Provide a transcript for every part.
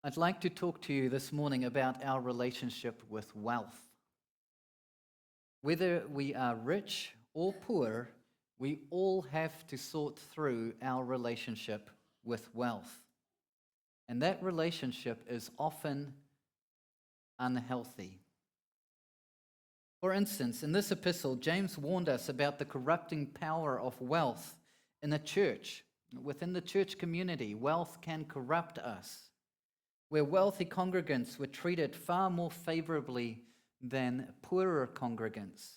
I'd like to talk to you this morning about our relationship with wealth. Whether we are rich or poor, we all have to sort through our relationship with wealth. And that relationship is often unhealthy. For instance, in this epistle, James warned us about the corrupting power of wealth in a church. Within the church community, wealth can corrupt us, where wealthy congregants were treated far more favorably than poorer congregants.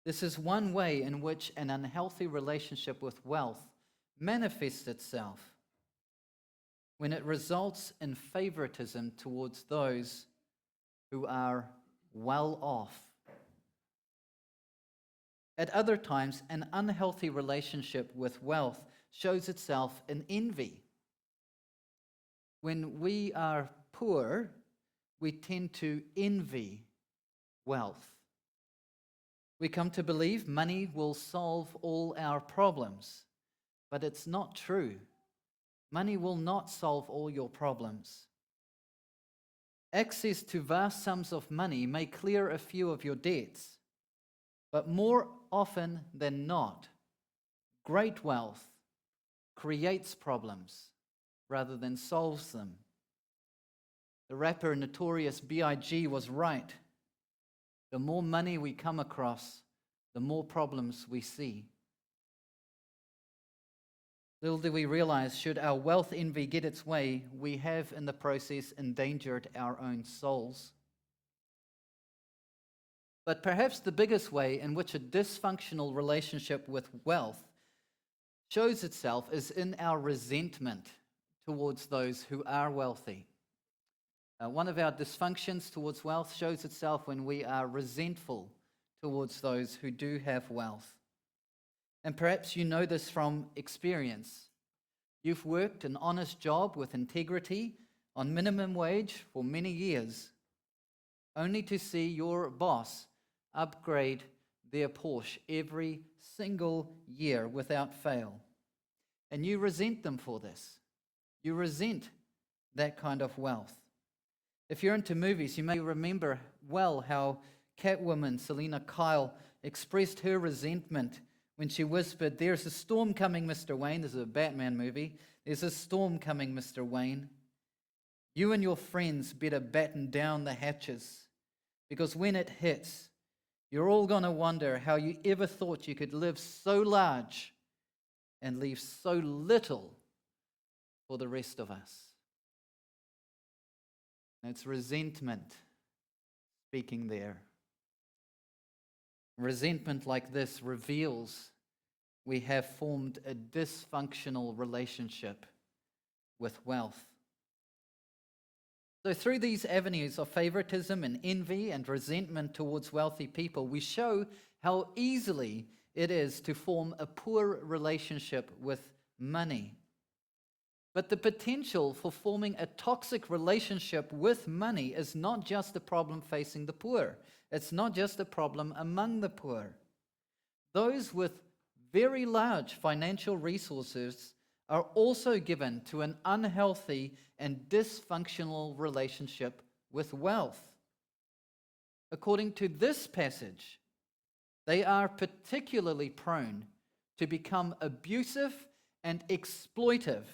This is one way in which an unhealthy relationship with wealth manifests itself, when it results in favoritism towards those who are well off. At other times, an unhealthy relationship with wealth shows itself in envy. When we are poor, we tend to envy wealth. We come to believe money will solve all our problems, but it's not true. Money will not solve all your problems. Access to vast sums of money may clear a few of your debts, but more often than not, great wealth creates problems rather than solves them. The rapper Notorious B.I.G. was right. The more money we come across, the more problems we see. Little do we realize, should our wealth envy get its way, we have in the process endangered our own souls. But perhaps the biggest way in which a dysfunctional relationship with wealth shows itself is in our resentment towards those who are wealthy. One of our dysfunctions towards wealth shows itself when we are resentful towards those who do have wealth. And perhaps you know this from experience. You've worked an honest job with integrity on minimum wage for many years, only to see your boss upgrade their Porsche every single year without fail. And you resent them for this. You resent that kind of wealth. If you're into movies, you may remember well how Catwoman Selina Kyle expressed her resentment when she whispered, "There's a storm coming, Mr. Wayne." This is a Batman movie. "There's a storm coming, Mr. Wayne. You and your friends better batten down the hatches, because when it hits, you're all going to wonder how you ever thought you could live so large and leave so little for the rest of us." It's resentment speaking there. Resentment like this reveals we have formed a dysfunctional relationship with wealth. So through these avenues of favoritism and envy and resentment towards wealthy people, we show how easily it is to form a poor relationship with money. But the potential for forming a toxic relationship with money is not just a problem facing the poor. It's not just a problem among the poor. Those with very large financial resources are also given to an unhealthy and dysfunctional relationship with wealth. According to this passage, they are particularly prone to become abusive and exploitive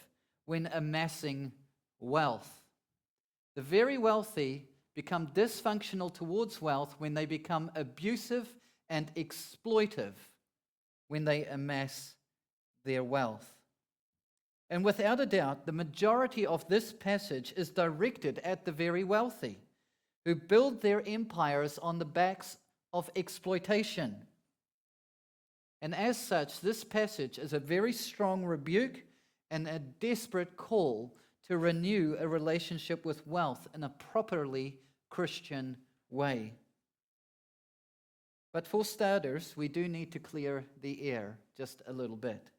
when amassing wealth. The very wealthy become dysfunctional towards wealth when they become abusive and exploitive when they amass their wealth. And without a doubt, the majority of this passage is directed at the very wealthy, who build their empires on the backs of exploitation. And as such, this passage is a very strong rebuke and a desperate call to renew a relationship with wealth in a properly Christian way. But for starters, we do need to clear the air just a little bit.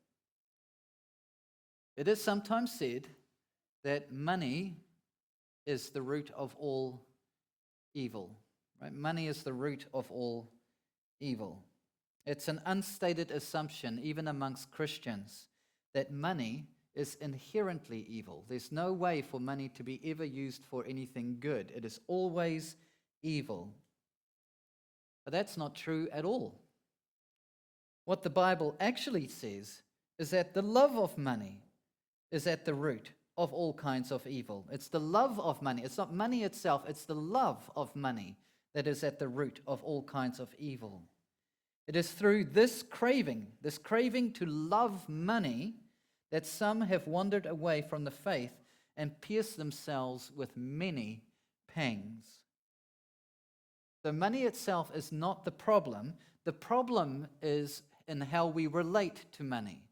It is sometimes said that money is the root of all evil. Right? Money is the root of all evil. It's an unstated assumption, even amongst Christians, that money is inherently evil. There's no way for money to be ever used for anything good. It is always evil. But that's not true at all. What the Bible actually says is that the love of money is at the root of all kinds of evil. It's the love of money. It's not money itself, it's the love of money that is at the root of all kinds of evil. It is through this craving to love money, that some have wandered away from the faith and pierced themselves with many pangs. So money itself is not the problem. The problem is in how we relate to money.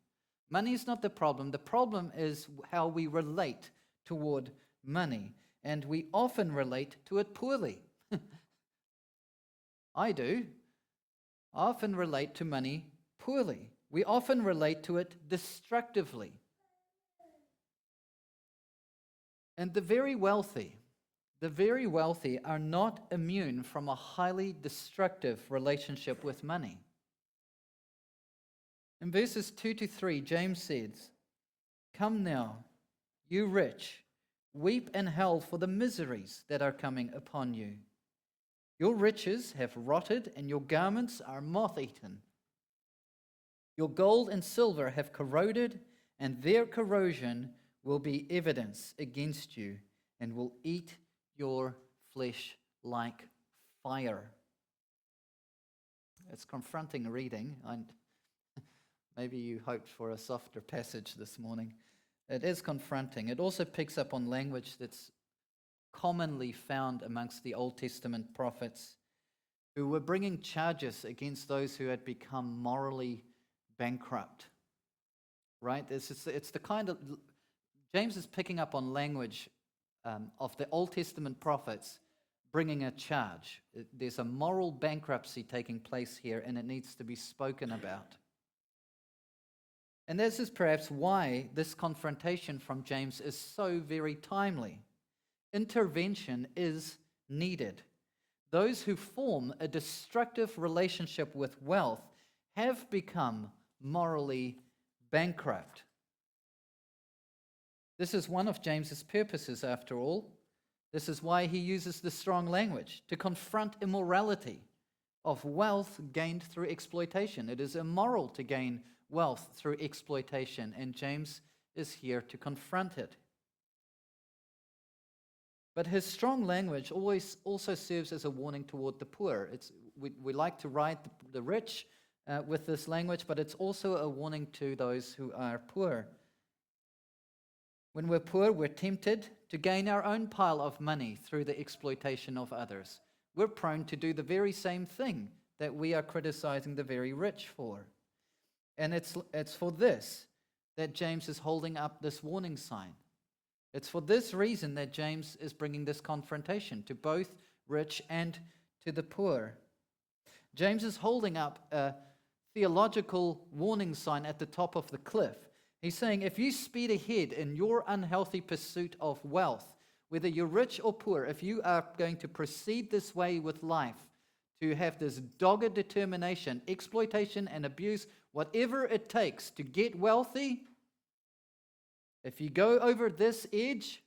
Money is not the problem. The problem is how we relate toward money. And we often relate to it poorly. I do. I often relate to money poorly. We often relate to it destructively. And the very wealthy are not immune from a highly destructive relationship with money. In verses 2 to 3, James says, "Come now, you rich, weep and howl for the miseries that are coming upon you. Your riches have rotted and your garments are moth-eaten. Your gold and silver have corroded, and their corrosion will be evidence against you and will eat your flesh like fire." It's confronting reading. Maybe you hoped for a softer passage this morning. It is confronting. It also picks up on language that's commonly found amongst the Old Testament prophets who were bringing charges against those who had become morally bankrupt. Right? It's the kind of... James is picking up on language of the Old Testament prophets bringing a charge. There's a moral bankruptcy taking place here, and it needs to be spoken about. And this is perhaps why this confrontation from James is so very timely. Intervention is needed. Those who form a destructive relationship with wealth have become morally bankrupt. This is one of James's purposes, after all. This is why he uses the strong language, to confront immorality of wealth gained through exploitation. It is immoral to gain wealth through exploitation, and James is here to confront it. But his strong language always also serves as a warning toward the poor. We like to ride the rich with this language, but it's also a warning to those who are poor. When we're poor, we're tempted to gain our own pile of money through the exploitation of others. We're prone to do the very same thing that we are criticizing the very rich for. And it's for this that James is holding up this warning sign. It's for this reason that James is bringing this confrontation to both rich and to the poor. James is holding up a theological warning sign at the top of the cliff. He's saying, if you speed ahead in your unhealthy pursuit of wealth, whether you're rich or poor, if you are going to proceed this way with life, to have this dogged determination, exploitation and abuse, whatever it takes to get wealthy, if you go over this edge,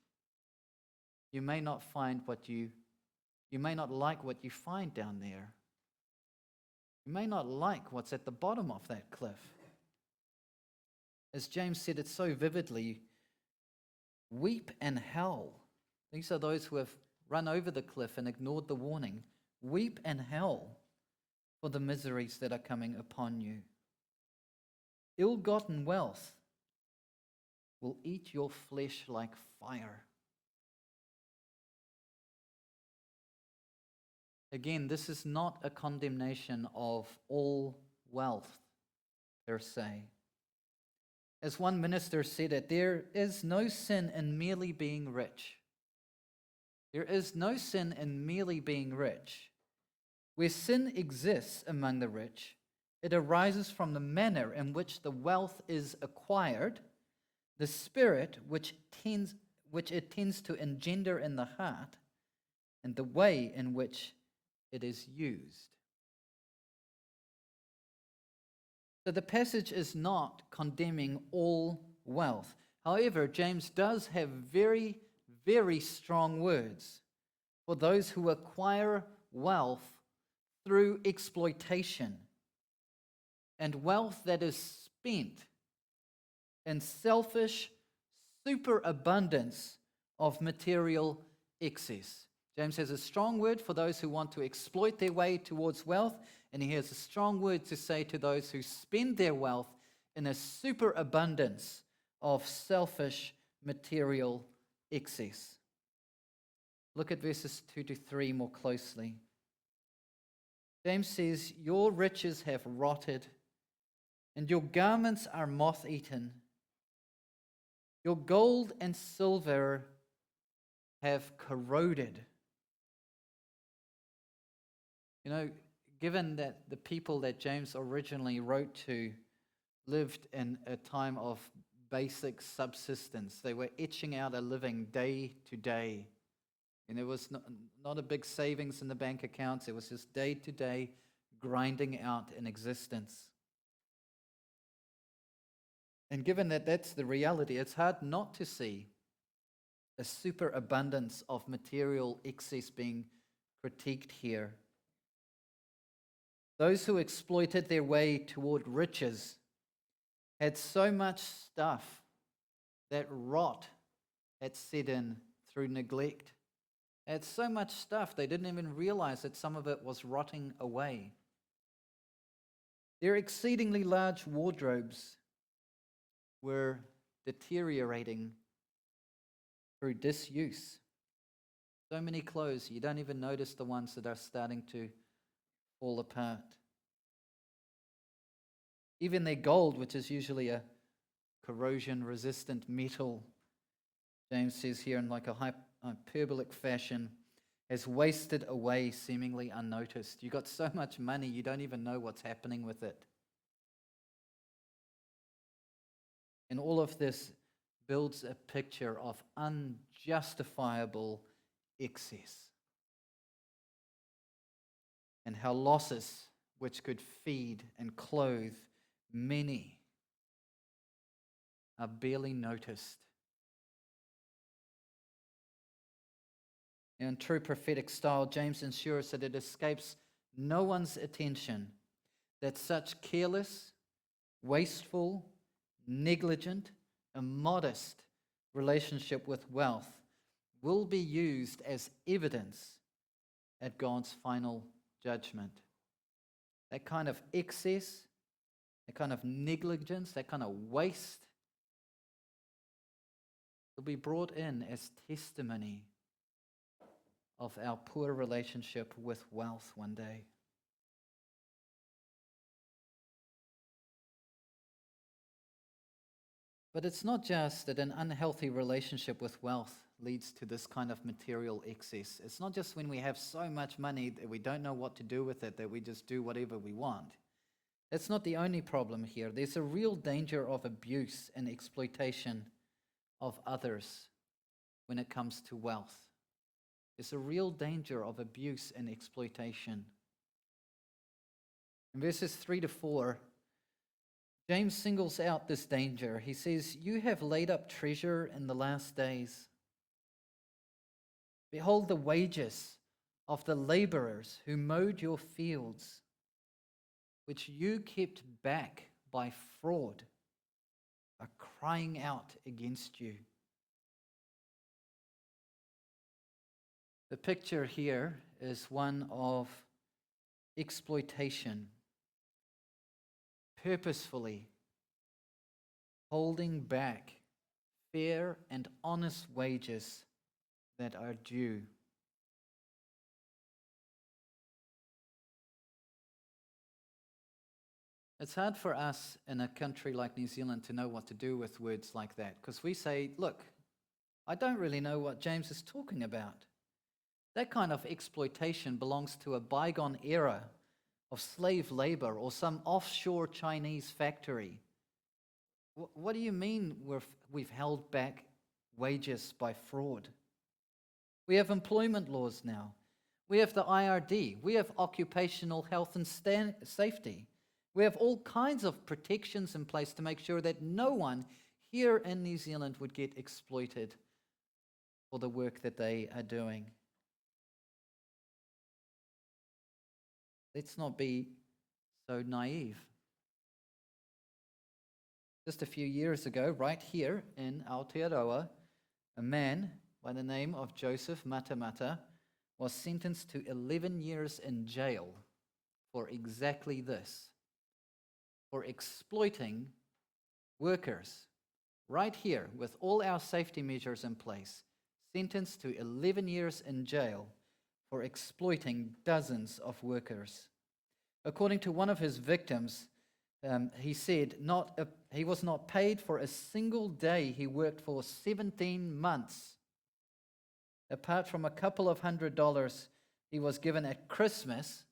you may not find you may not like what you find down there. You may not like what's at the bottom of that cliff. As James said it so vividly, weep and howl. These are those who have run over the cliff and ignored the warning. Weep and howl for the miseries that are coming upon you. Ill-gotten wealth will eat your flesh like fire. Again, this is not a condemnation of all wealth per se. As one minister said it, there is no sin in merely being rich. There is no sin in merely being rich. Where sin exists among the rich, it arises from the manner in which the wealth is acquired, the spirit which it tends to engender in the heart, and the way in which it is used. So the passage is not condemning all wealth. However, James does have very, very strong words for those who acquire wealth through exploitation, and wealth that is spent in selfish superabundance of material excess. James has a strong word for those who want to exploit their way towards wealth, and he has a strong word to say to those who spend their wealth in a superabundance of selfish material excess. Look at verses 2 to 3 more closely. James says, "Your riches have rotted, and your garments are moth-eaten. Your gold and silver have corroded." You know, given that the people that James originally wrote to lived in a time of basic subsistence, they were etching out a living day to day. And there was not a big savings in the bank accounts. It was just day to day grinding out an existence. And given that that's the reality, it's hard not to see a superabundance of material excess being critiqued here. Those who exploited their way toward riches had so much stuff that rot had set in through neglect. They had so much stuff they didn't even realize that some of it was rotting away. Their exceedingly large wardrobes were deteriorating through disuse. So many clothes, you don't even notice the ones that are starting to fall apart. Even their gold, which is usually a corrosion-resistant metal, James says here in like a hyperbolic fashion, has wasted away seemingly unnoticed. You got so much money, you don't even know what's happening with it. And all of this builds a picture of unjustifiable excess, and how losses which could feed and clothe many are barely noticed. In true prophetic style, James ensures that it escapes no one's attention that such careless, wasteful, negligent, immodest relationship with wealth will be used as evidence at God's final judgment. That kind of excess, that kind of negligence, that kind of waste will be brought in as testimony of our poor relationship with wealth one day. But it's not just that an unhealthy relationship with wealth leads to this kind of material excess. It's not just when we have so much money that we don't know what to do with it, that we just do whatever we want. That's not the only problem here. There's a real danger of abuse and exploitation of others when it comes to wealth. There's a real danger of abuse and exploitation. In verses 3 to 4, James singles out this danger. He says, "You have laid up treasure in the last days. Behold, the wages of the laborers who mowed your fields, which you kept back by fraud, are crying out against you." The picture here is one of exploitation, purposefully holding back fair and honest wages that are due. It's hard for us in a country like New Zealand to know what to do with words like that, because we say, look, I don't really know what James is talking about. That kind of exploitation belongs to a bygone era of slave labor or some offshore Chinese factory. What do you mean we've held back wages by fraud? We have employment laws now. We have the IRD. We have occupational health and safety. We have all kinds of protections in place to make sure that no one here in New Zealand would get exploited for the work that they are doing. Let's not be so naive. Just a few years ago, right here in Aotearoa, a man by the name of Joseph Matamata was sentenced to 11 years in jail for exactly this, for exploiting workers. Right here, with all our safety measures in place, sentenced to 11 years in jail for exploiting dozens of workers. According to one of his victims, he said he was not paid for a single day he worked for 17 months. Apart from a couple of $100 he was given at Christmas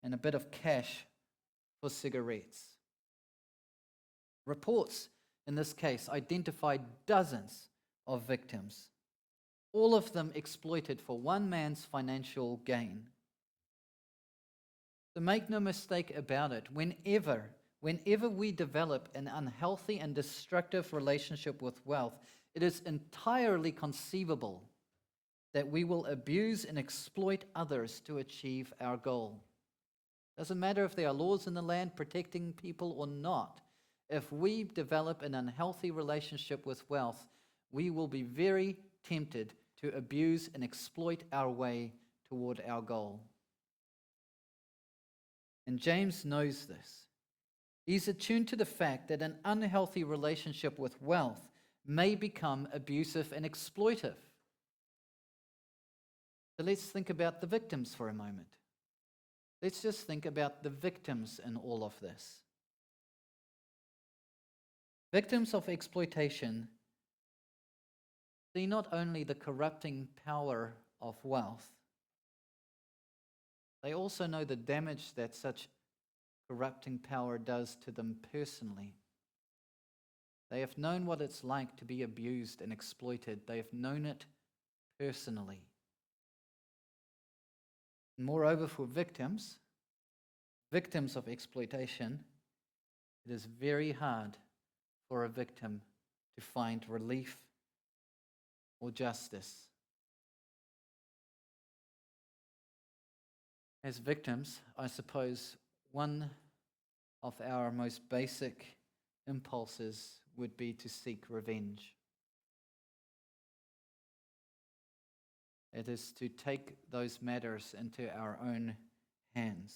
and a bit of cash for cigarettes. Reports in this case identified dozens of victims, all of them exploited for one man's financial gain. So make no mistake about it, whenever we develop an unhealthy and destructive relationship with wealth, it is entirely conceivable that we will abuse and exploit others to achieve our goal. Doesn't matter if there are laws in the land protecting people or not. If we develop an unhealthy relationship with wealth, we will be very tempted to abuse and exploit our way toward our goal. And James knows this. He's attuned to the fact that an unhealthy relationship with wealth may become abusive and exploitive. So let's think about the victims for a moment. Let's just think about the victims in all of this. Victims of exploitation see not only the corrupting power of wealth, they also know the damage that such corrupting power does to them personally. They have known what it's like to be abused and exploited. They have known it personally. Moreover, for victims of exploitation, it is very hard for a victim to find relief or justice. As victims, I suppose one of our most basic impulses would be to seek revenge. It is to take those matters into our own hands.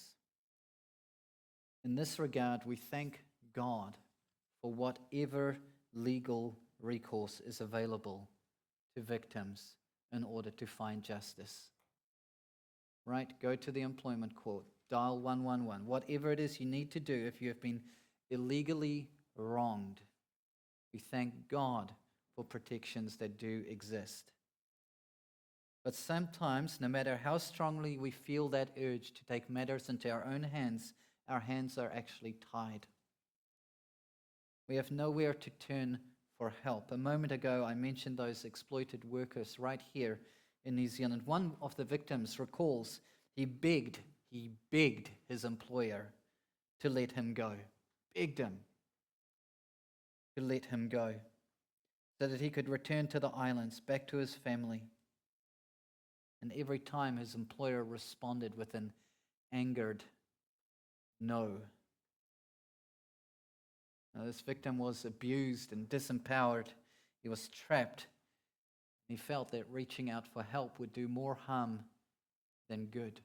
In this regard, we thank God for whatever legal recourse is available to victims in order to find justice. Right? Go to the employment court, dial 111, whatever it is you need to do if you have been illegally wronged. We thank God for protections that do exist. But sometimes, no matter how strongly we feel that urge to take matters into our hands are actually tied. We have nowhere to turn for help. A moment ago, I mentioned those exploited workers right here in New Zealand. One of the victims recalls he begged his employer to let him go. Begged him to let him go so that he could return to the islands, back to his family. And every time his employer responded with an angered no. Now, this victim was abused and disempowered. He was trapped. He felt that reaching out for help would do more harm than good.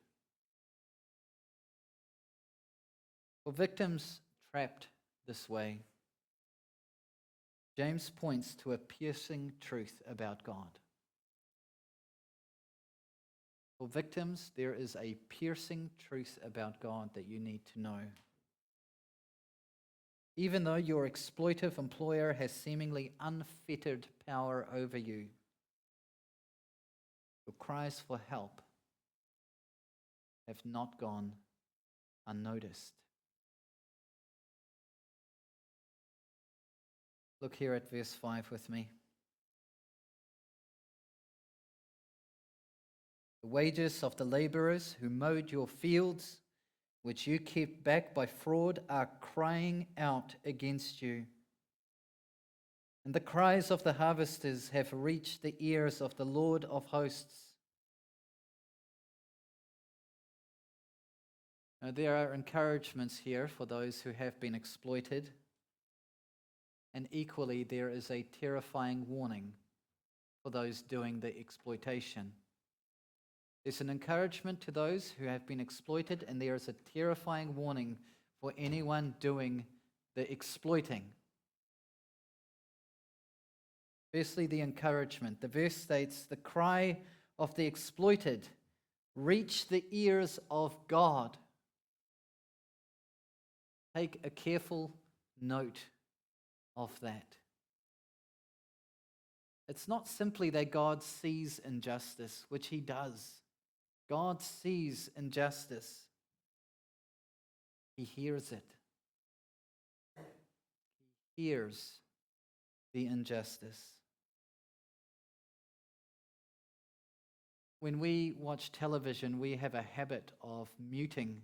For victims trapped this way, James points to a piercing truth about God. For victims, there is a piercing truth about God that you need to know. Even though your exploitive employer has seemingly unfettered power over you, your cries for help have not gone unnoticed. Look here at verse 5 with me. The wages of the laborers who mowed your fields, which you kept back by fraud, are crying out against you. And the cries of the harvesters have reached the ears of the Lord of hosts. Now, there are encouragements here for those who have been exploited, and equally there is a terrifying warning for those doing the exploitation. There's an encouragement to those who have been exploited, and there is a terrifying warning for anyone doing the exploiting. Firstly, the encouragement. The verse states, "The cry of the exploited reached the ears of God." Take a careful note of that. It's not simply that God sees injustice, which he does. God sees injustice. He hears it. He hears the injustice. When we watch television, we have a habit of muting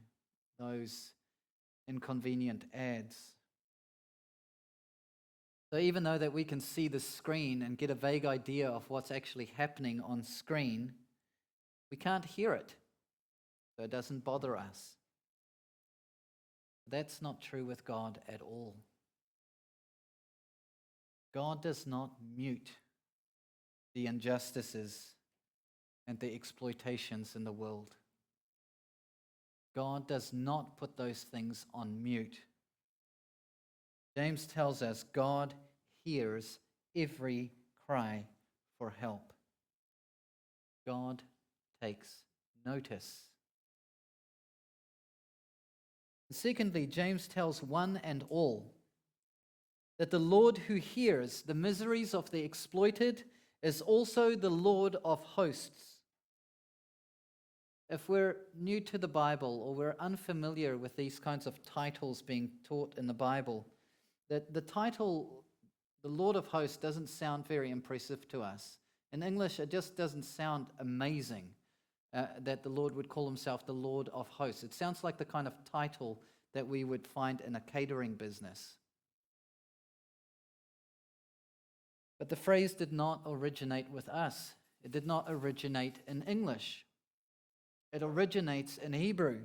those inconvenient ads. So even though that we can see the screen and get a vague idea of what's actually happening on screen, we can't hear it. So it doesn't bother us. That's not true with God at all. God does not mute the injustices and the exploitations in the world. God does not put those things on mute. James tells us God hears every cry for help. God takes notice. Secondly, James tells one and all that the Lord who hears the miseries of the exploited is also the Lord of hosts. If we're new to the Bible or we're unfamiliar with these kinds of titles being taught in the Bible, that the title, the Lord of Hosts, doesn't sound very impressive to us. In English, it just doesn't sound amazing that the Lord would call himself the Lord of Hosts. It sounds like the kind of title that we would find in a catering business. But the phrase did not originate with us. It did not originate in English. It originates in Hebrew.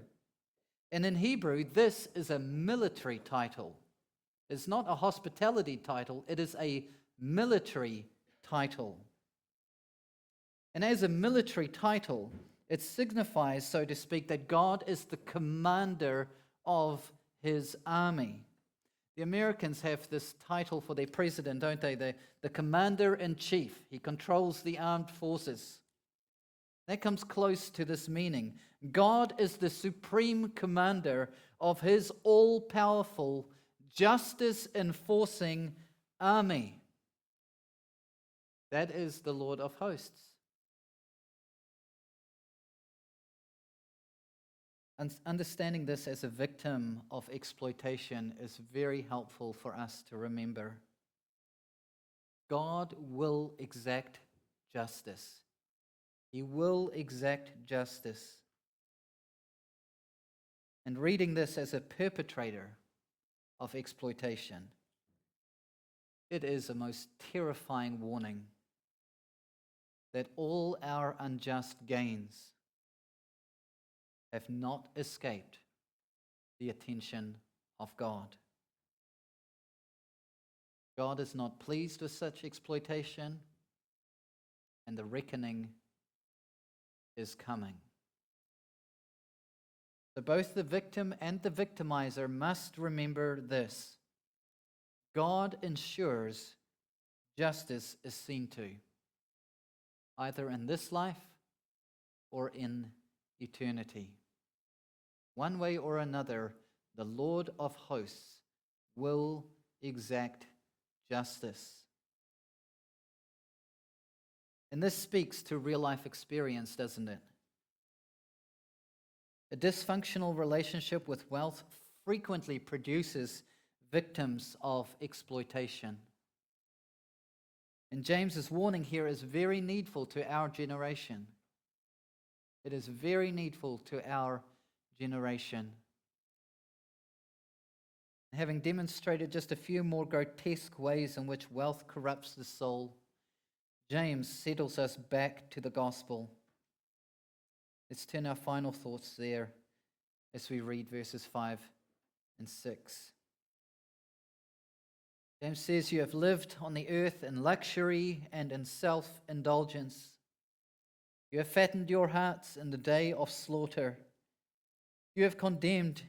And in Hebrew, this is a military title. It's not a hospitality title, it is a military title. And as a military title, it signifies, so to speak, that God is the commander of his army. The Americans have this title for their president, don't they? The commander-in-chief. He controls the armed forces. That comes close to this meaning. God is the supreme commander of his all-powerful, justice-enforcing army. That is the Lord of hosts. And understanding this as a victim of exploitation is very helpful for us to remember. God will exact justice. He will exact justice. And reading this as a perpetrator of exploitation, it is a most terrifying warning that all our unjust gains have not escaped the attention of God. God is not pleased with such exploitation, and the reckoning is coming. So both the victim and the victimizer must remember this. God ensures justice is seen to, either in this life or in eternity. One way or another, the Lord of hosts will exact justice. And this speaks to real life experience, doesn't it? A dysfunctional relationship with wealth frequently produces victims of exploitation. And James's warning here is very needful to our generation. It is very needful to our generation. Having demonstrated just a few more grotesque ways in which wealth corrupts the soul, James settles us back to the gospel. Let's turn our final thoughts there as we read verses 5 and 6. James says, "You have lived on the earth in luxury and in self-indulgence. You have fattened your hearts in the day of slaughter. You have condemned,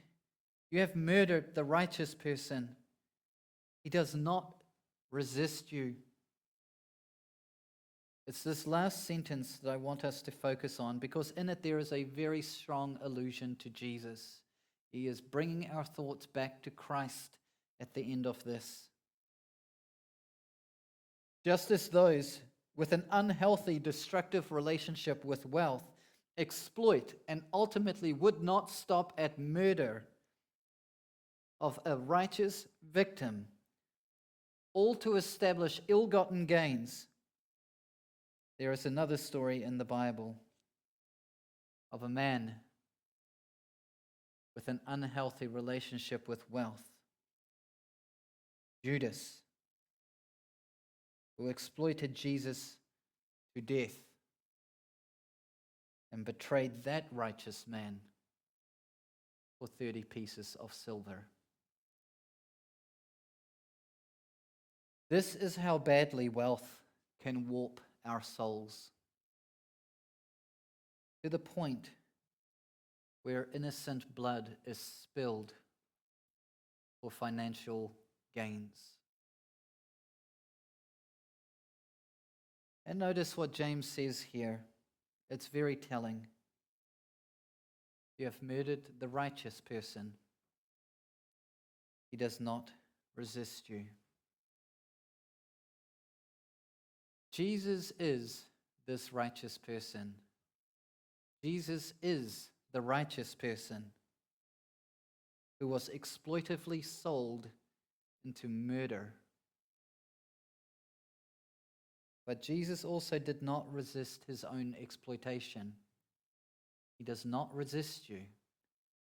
you have murdered the righteous person. He does not resist you." It's this last sentence that I want us to focus on, because in it there is a very strong allusion to Jesus. He is bringing our thoughts back to Christ at the end of this. Just as those with an unhealthy, destructive relationship with wealth exploit and ultimately would not stop at murder of a righteous victim, all to establish ill-gotten gains, there is another story in the Bible of a man with an unhealthy relationship with wealth, Judas, who exploited Jesus to death and betrayed that righteous man for 30 pieces of silver. This is how badly wealth can warp our souls, to the point where innocent blood is spilled for financial gains. And notice what James says here. It's very telling. You have murdered the righteous person. He does not resist you. Jesus is this righteous person. Jesus is the righteous person who was exploitively sold into murder. But Jesus also did not resist his own exploitation. He does not resist you.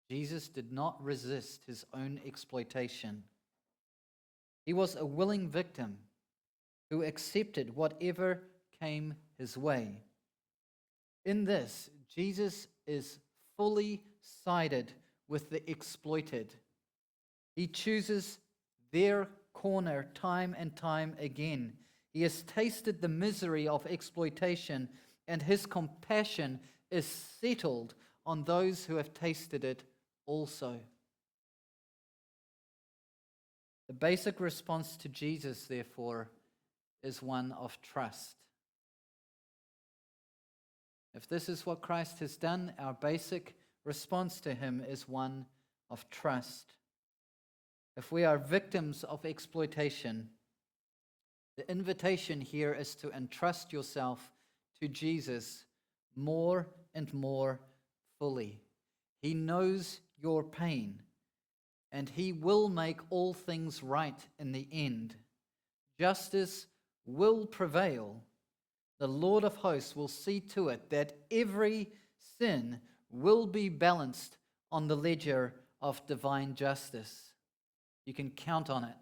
Jesus did not resist his own exploitation. He was a willing victim who accepted whatever came his way. In this, Jesus is fully sided with the exploited. He chooses their corner time and time again. He has tasted the misery of exploitation, and his compassion is settled on those who have tasted it also. The basic response to Jesus, therefore, is one of trust. If this is what Christ has done, our basic response to him is one of trust. If we are victims of exploitation, the invitation here is to entrust yourself to Jesus more and more fully. He knows your pain, and he will make all things right in the end. Justice will prevail. The Lord of hosts will see to it that every sin will be balanced on the ledger of divine justice. You can count on it.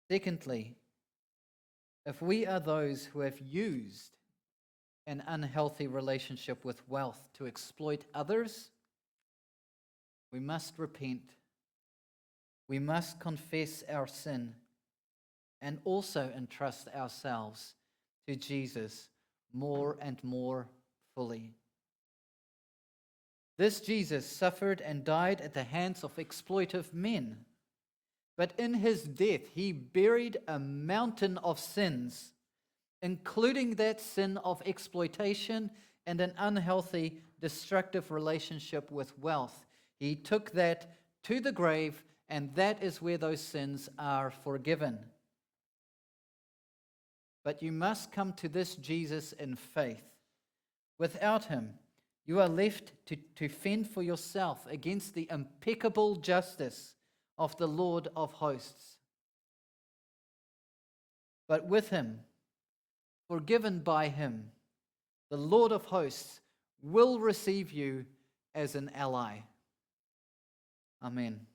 Secondly, if we are those who have used an unhealthy relationship with wealth to exploit others, we must repent. We must confess our sin and also entrust ourselves to Jesus more and more fully. This Jesus suffered and died at the hands of exploitive men. But in his death, he buried a mountain of sins, including that sin of exploitation and an unhealthy, destructive relationship with wealth. He took that to the grave, and that is where those sins are forgiven. But you must come to this Jesus in faith. Without him, you are left to fend for yourself against the impeccable justice of the Lord of hosts. But with him, forgiven by him, the Lord of hosts will receive you as an ally. Amen.